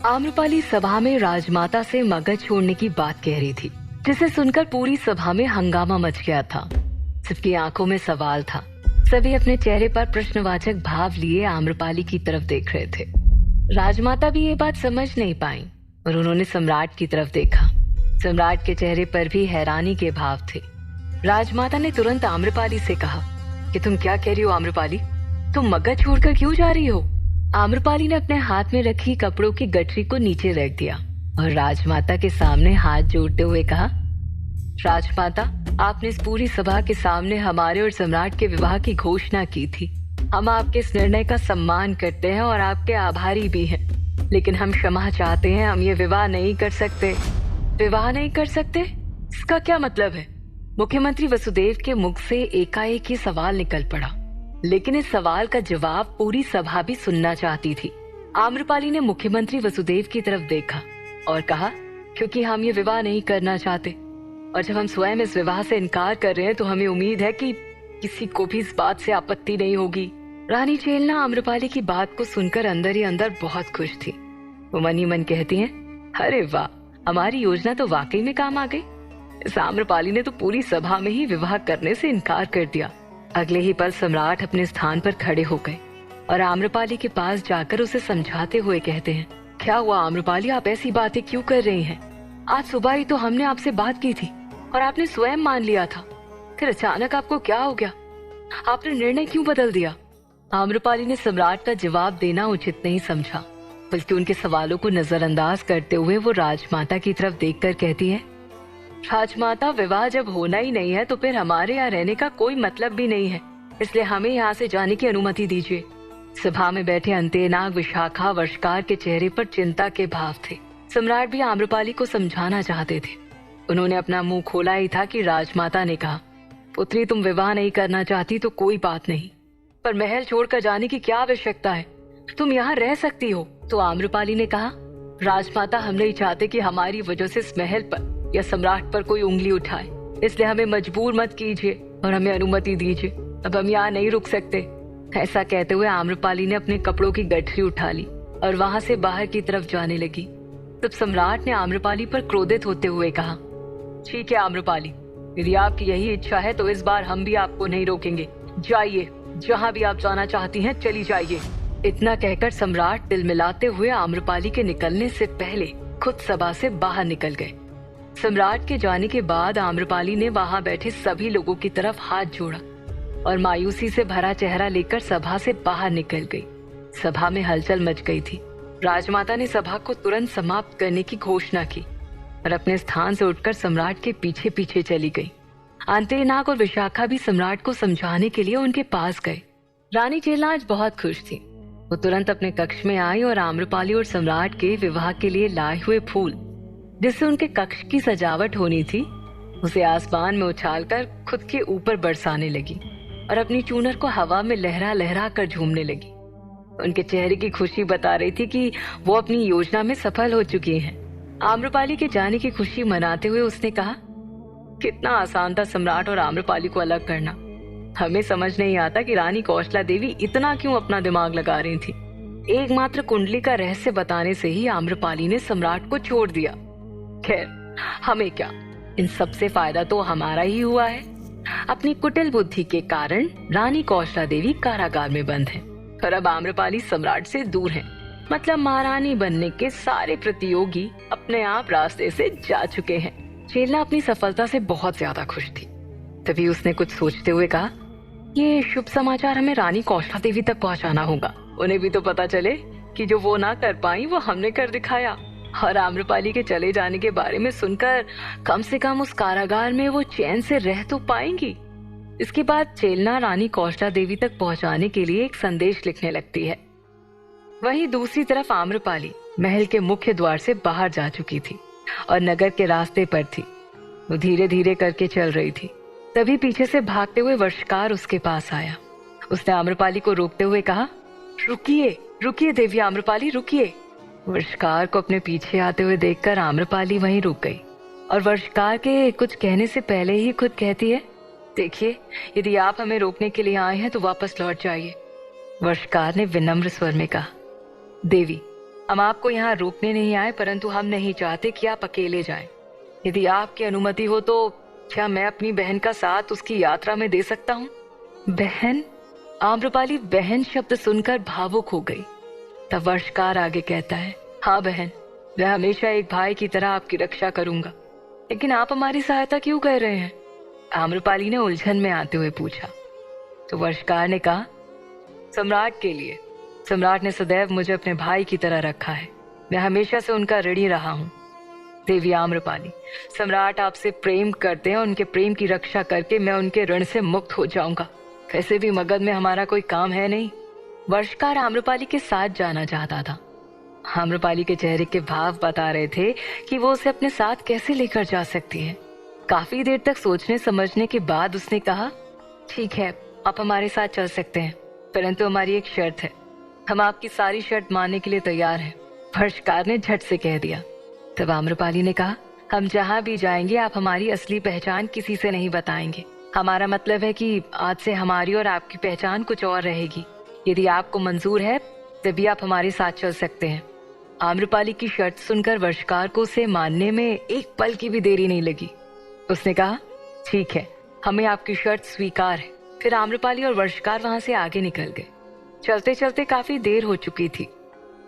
आम्रपाली सभा में राजमाता से मगध छोड़ने की बात कह रही थी, जिसे सुनकर पूरी सभा में हंगामा मच गया था। सबकी आंखों में सवाल था। सभी अपने चेहरे पर प्रश्नवाचक भाव लिए आम्रपाली की तरफ देख रहे थे। राजमाता भी ये बात समझ नहीं पाई और उन्होंने सम्राट की तरफ देखा। सम्राट के चेहरे पर भी हैरानी के भाव थे। राजमाता ने तुरंत आम्रपाली से कहा कि तुम क्या कह रही हो आम्रपाली? तुम मगध छोड़कर क्यों जा रही हो? आम्रपाली ने अपने हाथ में रखी कपड़ों की गठरी को नीचे रख दिया और राजमाता के सामने हाथ जोड़ते हुए कहा, राजमाता, आपने इस पूरी सभा के सामने हमारे और सम्राट के विवाह की घोषणा की थी। हम आपके इस निर्णय का सम्मान करते हैं और आपके आभारी भी हैं, लेकिन हम क्षमा चाहते हैं, हम ये विवाह नहीं कर सकते। विवाह नहीं कर सकते? इसका क्या मतलब है? मुख्यमंत्री वसुदेव के मुख से एकाएक ये सवाल निकल पड़ा, लेकिन इस सवाल का जवाब पूरी सभा भी सुनना चाहती थी। आम्रपाली ने मुख्यमंत्री वसुदेव की तरफ देखा और कहा, क्योंकि हम ये विवाह नहीं करना चाहते और जब हम स्वयं इस विवाह से इनकार कर रहे हैं तो हमें उम्मीद है कि किसी को भी इस बात से आपत्ति नहीं होगी। रानी चेलना आम्रपाली की बात को सुनकर अंदर ही अंदर बहुत खुश थी। वो मन ही मन कहती हैं, अरे वाह, हमारी योजना तो वाकई में काम आ गई। इस आम्रपाली ने तो पूरी सभा में ही विवाह करने से इनकार कर दिया। अगले ही पल सम्राट अपने स्थान पर खड़े हो गए और आम्रपाली के पास जाकर उसे समझाते हुए कहते हैं, क्या हुआ आम्रपाली, आप ऐसी बातें क्यों कर रही हैं? आज सुबह ही तो हमने आपसे बात की थी और आपने स्वयं मान लिया था, फिर अचानक आपको क्या हो गया? आपने निर्णय क्यों बदल दिया? आम्रपाली ने सम्राट का जवाब देना उचित नहीं समझा, बल्कि उनके सवालों को नजरअंदाज करते हुए वो राजमाता की तरफ देखकर कहती है, राजमाता, विवाह जब होना ही नहीं है तो फिर हमारे यहाँ रहने का कोई मतलब भी नहीं है, इसलिए हमें यहाँ से जाने की अनुमति दीजिए। सभा में बैठे अंत्यनाग, विशाखा, वर्षकार के चेहरे पर चिंता के भाव थे। सम्राट भी आम्रपाली को समझाना चाहते थे। उन्होंने अपना मुंह खोला ही था कि राजमाता ने कहा, पुत्री, तुम विवाह नहीं करना चाहती तो कोई बात नहीं, पर महल छोड़कर जाने की क्या आवश्यकता है? तुम यहाँ रह सकती हो। तो आम्रपाली ने कहा, राजमाता, हम नहीं चाहते कि हमारी वजह से इस महल पर या सम्राट पर कोई उंगली उठाए, इसलिए हमें मजबूर मत कीजिए और हमें अनुमति दीजिए। अब हम यहाँ नहीं रुक सकते। ऐसा कहते हुए आम्रपाली ने अपने कपड़ों की गठरी उठा ली और वहां से बाहर की तरफ जाने लगी। तब सम्राट ने आम्रपाली पर क्रोधित होते हुए कहा, ठीक है आम्रपाली, यदि आपकी यही इच्छा है तो इस बार हम भी आपको नहीं रोकेंगे। जाइए, जहाँ भी आप जाना चाहती हैं चली जाइए। इतना कहकर सम्राट तिलमिलाते हुए आम्रपाली के निकलने से पहले खुद सभा से बाहर निकल गए। सम्राट के जाने के बाद आम्रपाली ने वहां बैठे सभी लोगों की तरफ हाथ जोड़ा और मायूसी से भरा चेहरा लेकर सभा से बाहर निकल गई। सभा में हलचल मच गई थी। राजमाता ने सभा को तुरंत समाप्त करने की घोषणा की और अपने स्थान से उठकर सम्राट के पीछे पीछे चली गई। अंत्यनाग और विशाखा भी सम्राट को समझाने के लिए उनके पास गए। रानी चेलना आज बहुत खुश थी। वो तुरंत अपने कक्ष में आई और आम्रपाली और सम्राट के विवाह के लिए लाए हुए फूल, जिससे उनके कक्ष की सजावट होनी थी, उसे आसमान में उछालकर खुद के ऊपर बरसाने लगी और अपनी चूनर को हवा में लहरा लहरा कर झूमने लगी। उनके चेहरे की खुशी बता रही थी कि वो अपनी योजना में सफल हो चुकी हैं। आम्रपाली के जाने की खुशी मनाते हुए उसने कहा, कितना आसान था सम्राट और आम्रपाली को अलग करना। हमें समझ नहीं आता कि रानी कौशला देवी इतना क्यों अपना दिमाग लगा रही थी। एकमात्र कुंडली का रहस्य बताने से ही आम्रपाली ने सम्राट को छोड़ दिया। खैर, हमें क्या, इन सब से फायदा तो हमारा ही हुआ है। अपनी कुटिल बुद्धि के कारण रानी कौशला देवी कारागार में बंद है और अब आम्रपाली सम्राट से दूर है। मतलब महारानी बनने के सारे प्रतियोगी अपने आप रास्ते से जा चुके हैं। चेलना अपनी सफलता से बहुत ज्यादा खुश थी। तभी उसने कुछ सोचते हुए कहा, ये शुभ समाचार हमें रानी कौशला देवी तक पहुंचाना होगा। उन्हें भी तो पता चले कि जो वो ना कर पाई वो हमने कर दिखाया। और आम्रपाली के चले जाने के बारे में सुनकर कम से कम उस कारागार में वो चैन से रह तो पाएंगी। इसके बाद चेलना रानी कौशला देवी तक पहुंचाने के लिए एक संदेश लिखने लगती है। वहीं दूसरी तरफ आम्रपाली महल के मुख्य द्वार से बाहर जा चुकी थी और नगर के रास्ते पर थी। वो धीरे धीरे करके चल रही थी। तभी पीछे से भागते हुए वर्षकार उसके पास आया। उसने आम्रपाली को रोकते हुए कहा, रुकिए रुकिए देवी आम्रपाली, रुकिए। वर्षकार को अपने पीछे आते हुए देखकर आम्रपाली वहीं रुक गई और वर्षकार के कुछ कहने से पहले ही खुद कहती है, देखिए, यदि आप हमें रोकने के लिए आए हैं तो वापस लौट जाइए। वर्षकार ने विनम्र स्वर में कहा, देवी, हम आपको यहाँ रोकने नहीं आए, परंतु हम नहीं चाहते कि आप अकेले जाएं। यदि आपकी अनुमति हो तो क्या मैं अपनी बहन का साथ उसकी यात्रा में दे सकता हूँ? बहन? आम्रपाली बहन शब्द सुनकर भावुक हो गई। तब वर्षकार आगे कहता है, हाँ बहन, मैं हमेशा एक भाई की तरह आपकी रक्षा करूंगा, लेकिन आप हमारी सहायता क्यों कर रहे हैं? आम्रपाली ने उलझन में आते हुए पूछा। तो वर्षकार ने कहा, सम्राट के लिए। सम्राट ने सदैव मुझे अपने भाई की तरह रखा है, मैं हमेशा से उनका ऋणी रहा हूँ। देवी आम्रपाली, सम्राट आपसे प्रेम करते हैं, उनके प्रेम की रक्षा करके मैं उनके ऋण से मुक्त हो जाऊंगा। वैसे भी मगध में हमारा कोई काम है नहीं। वर्षकार आम्रपाली के साथ जाना चाहता था। आम्रपाली के चेहरे के भाव बता रहे थे कि वो उसे अपने साथ कैसे लेकर जा सकती है। काफी देर तक सोचने समझने के बाद उसने कहा, ठीक है, आप हमारे साथ चल सकते हैं, परंतु हमारी एक शर्त है। हम आपकी सारी शर्त मानने के लिए तैयार हैं। वर्षकार ने झट से कह दिया। तब आम्रपाली ने कहा, हम जहाँ भी जाएंगे आप हमारी असली पहचान किसी से नहीं बताएंगे। हमारा मतलब है कि आज से हमारी और आपकी पहचान कुछ और रहेगी। यदि आपको मंजूर है तभी आप हमारे साथ चल सकते हैं। आम्रपाली की शर्त सुनकर वर्षकार को उसे मानने में एक पल की भी देरी नहीं लगी। उसने कहा, ठीक है, हमें आपकी शर्त स्वीकार है। फिर आम्रपाली और वर्षकार वहां से आगे निकल गए। चलते चलते काफी देर हो चुकी थी।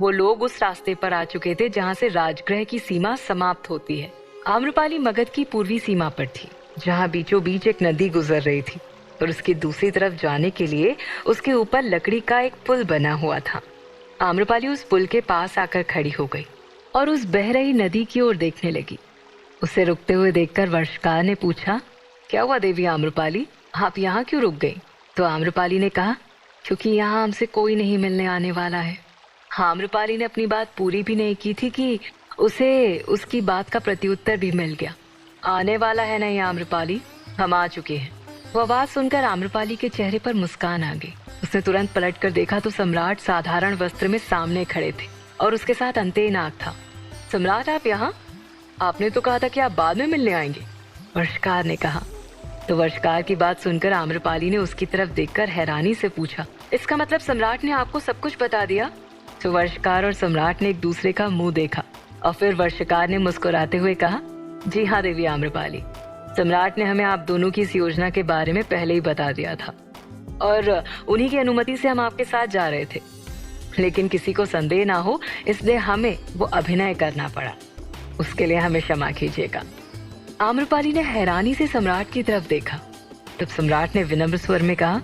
वो लोग उस रास्ते पर आ चुके थे जहाँ से राजगृह की सीमा समाप्त होती है। आम्रपाली मगध की पूर्वी सीमा पर थी, जहाँ बीचों बीच एक नदी गुजर रही थी और उसकी दूसरी तरफ जाने के लिए उसके ऊपर लकड़ी का एक पुल बना हुआ था। आम्रपाली उस पुल के पास आकर खड़ी हो गई और उस बह रही नदी की ओर देखने लगी। उसे रुकते हुए देखकर वर्षकार ने पूछा, क्या हुआ देवी आम्रपाली, आप यहाँ क्यों रुक गई? तो आम्रपाली ने कहा, क्योंकि यहाँ हमसे कोई नहीं मिलने आने वाला है। आम्रपाली ने अपनी बात पूरी भी नहीं की थी कि उसे उसकी बात का प्रत्युत्तर भी मिल गया। आने वाला है नहीं आम्रपाली, हम आ चुके हैं। वो आवाज सुनकर आम्रपाली के चेहरे पर मुस्कान आ गई। उसने तुरंत पलटकर देखा तो सम्राट साधारण वस्त्र में सामने खड़े थे और उसके साथ अंतेनाग था। सम्राट, आप यहाँ? आपने तो कहा था कि आप बाद में मिलने आएंगे, वर्षकार ने कहा। तो वर्षकार की बात सुनकर आम्रपाली ने उसकी तरफ देखकर हैरानी से पूछा, इसका मतलब सम्राट ने आपको सब कुछ बता दिया? तो वर्षकार और सम्राट ने एक दूसरे का मुंह देखा और फिर वर्षकार ने मुस्कुराते हुए कहा, जी हाँ देवी आम्रपाली, सम्राट ने हमें आप दोनों की इस योजना के बारे में पहले ही बता दिया था और उन्हीं की अनुमति से हम आपके साथ जा रहे थे, लेकिन किसी को संदेह ना हो इसलिए हमें वो अभिनय करना पड़ा। उसके लिए हमें क्षमा कीजिएगा। आम्रपाली ने हैरानी से सम्राट की तरफ देखा। तब सम्राट ने विनम्र स्वर में कहा,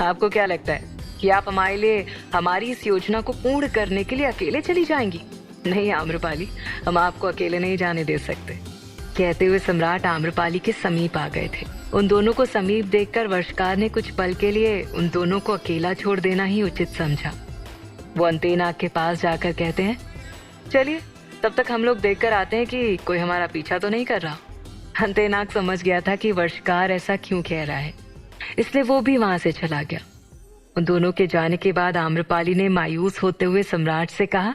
आपको क्या लगता है कि आप हमारे लिए हमारी इस योजना को पूर्ण करने के लिए अकेले चली जाएंगी? नहीं आम्रपाली, हम आपको अकेले नहीं जाने दे सकते। कहते हुए सम्राट आम्रपाली के समीप आ गए थे। उन दोनों को समीप देखकर वर्षकार ने कुछ पल के लिए उन दोनों को अकेला छोड़ देना ही उचित समझा। वो अंतेनाग के पास जाकर कहते हैं, चलिए तब तक हम लोग देखकर आते हैं कि कोई हमारा पीछा तो नहीं कर रहा। अंतेनाग समझ गया था कि वर्षकार ऐसा क्यों कह रहा है, इसलिए वो भी वहां से चला गया। उन दोनों के जाने के बाद आम्रपाली ने मायूस होते हुए सम्राट से कहा,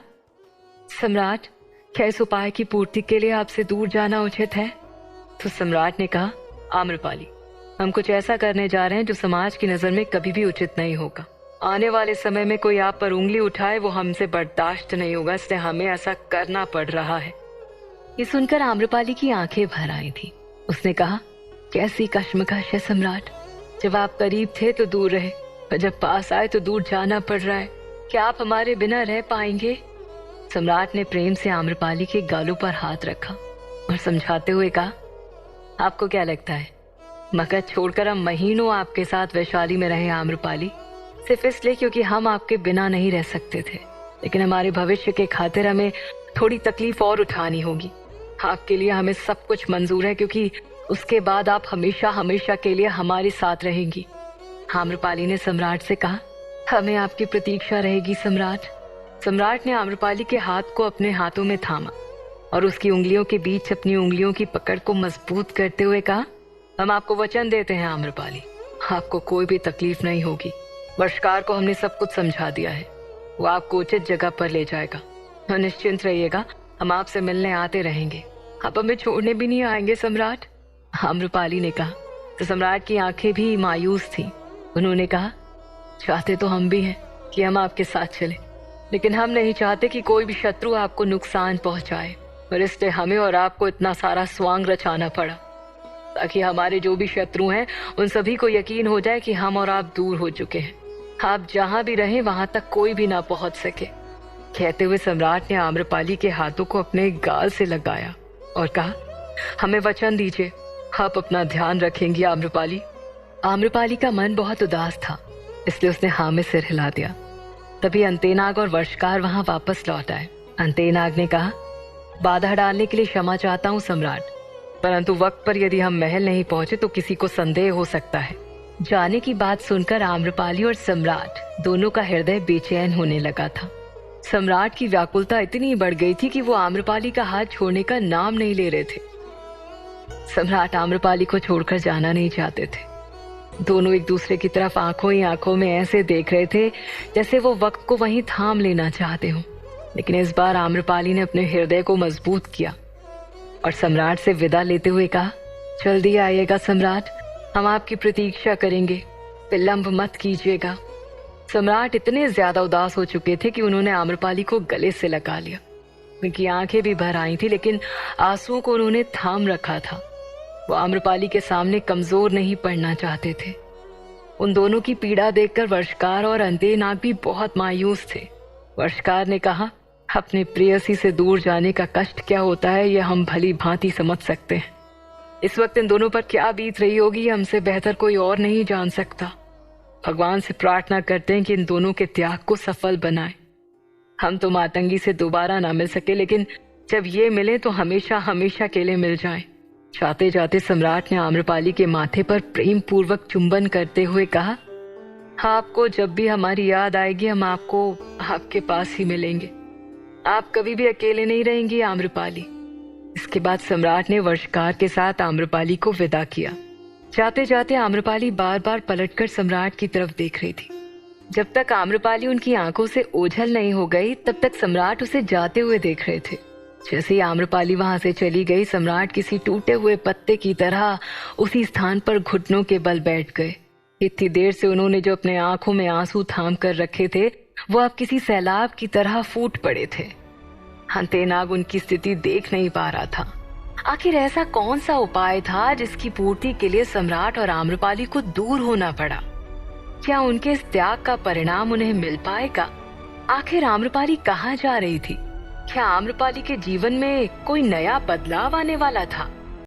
सम्राट, क्या इस उपाय की पूर्ति के लिए आपसे दूर जाना उचित है? तो सम्राट ने कहा, आम्रपाली, हम कुछ ऐसा करने जा रहे हैं जो समाज की नजर में कभी भी उचित नहीं होगा। आने वाले समय में कोई आप पर उंगली उठाए वो हमसे बर्दाश्त नहीं होगा, इसलिए हमें ऐसा करना पड़ रहा है। ये सुनकर आम्रपाली की आंखें भर आई थी। उसने कहा, कैसी कश्मकश है सम्राट, जब आप करीब थे तो दूर रहे और जब पास आए तो दूर जाना पड़ रहा है। क्या आप हमारे बिना रह पाएंगे? सम्राट ने प्रेम से आम्रपाली के गालों पर हाथ रखा और समझाते हुए कहा, आपको क्या लगता है मगध छोड़कर हम महीनों आपके साथ वैशाली में रहे आम्रपाली, सिर्फ इसलिए क्योंकि हम आपके बिना नहीं रह सकते थे, लेकिन हमारे भविष्य के खातिर हमें थोड़ी तकलीफ और उठानी होगी। आपके लिए हमें सब कुछ मंजूर है क्योंकि उसके बाद आप हमेशा हमेशा के लिए हमारे साथ रहेंगी। आम्रपाली ने सम्राट से कहा, हमें आपकी प्रतीक्षा रहेगी सम्राट। सम्राट ने आम्रपाली के हाथ को अपने हाथों में थामा और उसकी उंगलियों के बीच अपनी उंगलियों की पकड़ को मजबूत करते हुए कहा, हम आपको वचन देते हैं आम्रपाली, आपको कोई भी तकलीफ नहीं होगी। वर्षकार को हमने सब कुछ समझा दिया है, वो आपको उचित जगह पर ले जाएगा और निश्चिंत रहिएगा, हम आपसे मिलने आते रहेंगे, आप हमें छोड़ने भी नहीं आएंगे सम्राट, आम्रपाली ने कहा। तो सम्राट की आंखें भी मायूस थीं। उन्होंने कहा, चाहते तो हम भी हैं कि हम आपके साथ चले, लेकिन हम नहीं चाहते कि कोई भी शत्रु आपको नुकसान पहुंचाए, और इसलिए हमें और आपको इतना सारा स्वांग रचाना पड़ा, ताकि हमारे जो भी शत्रु हैं उन सभी को यकीन हो जाए कि हम और आप दूर हो चुके हैं। आप जहां भी रहें वहां तक कोई भी ना पहुंच सके। कहते हुए सम्राट ने आम्रपाली के हाथों को अपने गाल से लगाया और कहा, हमें वचन दीजिए, आप अपना ध्यान रखेंगी आम्रपाली। आम्रपाली का मन बहुत उदास था, इसलिए उसने हाँ में सिर हिला दिया। तभी अंतेनाग और वर्षकार वहां वापस लौट आए। अंतेनाग ने कहा, बाधा डालने के लिए क्षमा चाहता हूँ सम्राट, परंतु वक्त पर यदि हम महल नहीं पहुंचे तो किसी को संदेह हो सकता है। जाने की बात सुनकर आम्रपाली और सम्राट दोनों का हृदय बेचैन होने लगा था। सम्राट की व्याकुलता इतनी बढ़ गई थी कि वो आम्रपाली का हाथ छोड़ने का नाम नहीं ले रहे थे। सम्राट आम्रपाली को छोड़कर जाना नहीं चाहते थे। दोनों एक दूसरे की तरफ आंखों ही आंखों में ऐसे देख रहे थे जैसे वो वक्त को वहीं थाम लेना चाहते हो। लेकिन इस बार आम्रपाली ने अपने हृदय को मजबूत किया और सम्राट से विदा लेते हुए कहा, जल्दी आइएगा सम्राट, हम आपकी प्रतीक्षा करेंगे, विलंब मत कीजिएगा। सम्राट इतने ज्यादा उदास हो चुके थे कि उन्होंने आम्रपाली को गले से लगा लिया। उनकी आंखें भी भर आई थी, लेकिन आंसुओं को उन्होंने थाम रखा था। वो आम्रपाली के सामने कमजोर नहीं पड़ना चाहते थे। उन दोनों की पीड़ा देखकर वर्षकार और अंतेनाग भी बहुत मायूस थे। वर्षकार ने कहा, अपने प्रेयसी से दूर जाने का कष्ट क्या होता है यह हम भली भांति समझ सकते हैं। इस वक्त इन दोनों पर क्या बीत रही होगी हमसे बेहतर कोई और नहीं जान सकता। भगवान से प्रार्थना करते हैं कि इन दोनों के त्याग को सफल बनाए। हम तो मातंगी से दोबारा ना मिल सके, लेकिन जब ये मिले तो हमेशा हमेशा के लिए मिल जाएं। जाते जाते सम्राट ने आम्रपाली के माथे पर प्रेम पूर्वक चुंबन करते हुए कहा, आपको जब भी हमारी याद आएगी हम आपको आपके पास ही मिलेंगे। आप कभी भी अकेले नहीं रहेंगी आम्रपाली। इसके बाद सम्राट ने वर्षकार के साथ आम्रपाली को विदा किया। जाते जाते आम्रपाली बार बार पलटकर सम्राट की तरफ देख रही थी। जब तक आम्रपाली उनकी आंखों से ओझल नहीं हो गई तब तक सम्राट उसे जाते हुए देख रहे थे। जैसे ही आम्रपाली वहां से चली गई, सम्राट किसी टूटे हुए पत्ते की तरह उसी स्थान पर घुटनों के बल बैठ गए। इतनी देर से उन्होंने जो अपने आंखों में आंसू थाम कर रखे थे वो अब किसी सैलाब की तरह फूट पड़े थे। अंतेनाग उनकी स्थिति देख नहीं पा रहा था। आखिर ऐसा कौन सा उपाय था जिसकी पूर्ति के लिए सम्राट और आम्रपाली को दूर होना पड़ा? क्या उनके इस त्याग का परिणाम उन्हें मिल पाएगा? आखिर आम्रपाली कहाँ जा रही थी? क्या आम्रपाली के जीवन में कोई नया बदलाव आने वाला था?